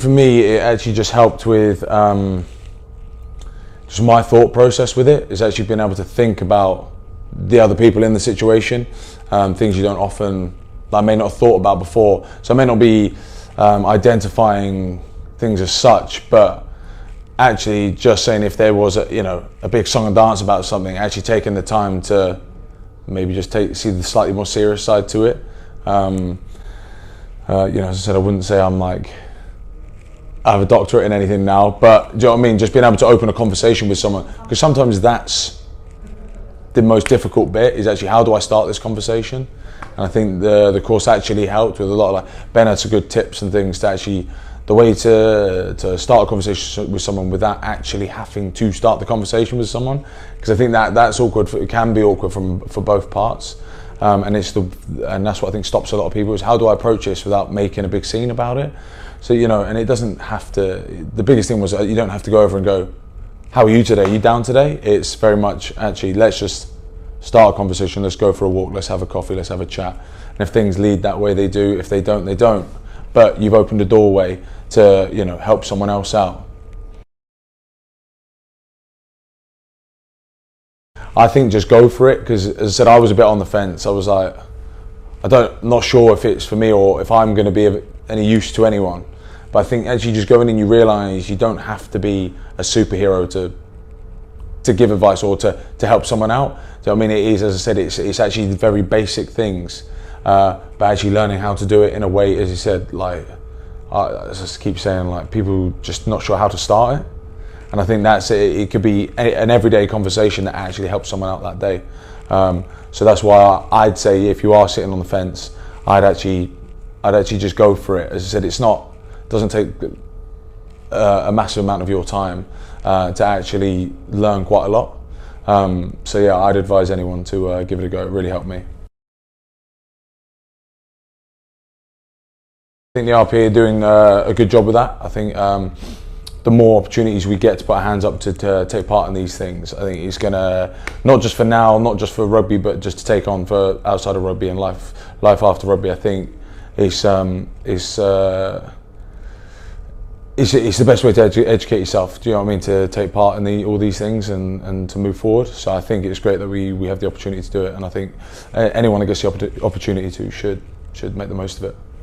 For me, it actually just helped with just my thought process with it. Is actually being able to think about the other people in the situation, things you don't often, I may not have thought about before. So I may not be identifying things as such, but actually just saying if there was a big song and dance about something, actually taking the time to maybe just see the slightly more serious side to it. As I said, I wouldn't say I have a doctorate in anything now, but do you know what I mean? Just being able to open a conversation with someone, because sometimes that's the most difficult bit, is actually how do I start this conversation? And I think the course actually helped with a lot of Ben had some good tips and things to actually, the way to start a conversation with someone without actually having to start the conversation with someone, because I think that's awkward. It can be awkward for both parts, and that's what I think stops a lot of people, is how do I approach this without making a big scene about it? So and it doesn't have to. The biggest thing was you don't have to go over and go, "How are you today? Are you down today?" It's very much actually, let's just start a conversation. Let's go for a walk. Let's have a coffee. Let's have a chat. And if things lead that way, they do. If they don't, they don't. But you've opened a doorway to help someone else out. I think just go for it, because as I said, I was a bit on the fence. I was like, not sure if it's for me or if I'm going to be of any use to anyone. But I think as you just go in and you realise you don't have to be a superhero to give advice or to help someone out. So I mean, it is, as I said, it's actually very basic things, but actually learning how to do it in a way, as you said, I just keep saying, people just not sure how to start it. And I think that's it. It could be an everyday conversation that actually helps someone out that day. So that's why I'd say if you are sitting on the fence, I'd actually just go for it. As I said, doesn't take a massive amount of your time to actually learn quite a lot. So yeah, I'd advise anyone to give it a go. It really helped me. I think the RPA are doing a good job with that. I think the more opportunities we get to put our hands up to take part in these things, I think it's going to, not just for now, not just for rugby, but just to take on for outside of rugby and life after rugby. I think it's the best way to educate yourself. Do you know what I mean? To take part in all these things and to move forward. So I think it's great that we have the opportunity to do it, and I think anyone that gets the opportunity to should make the most of it.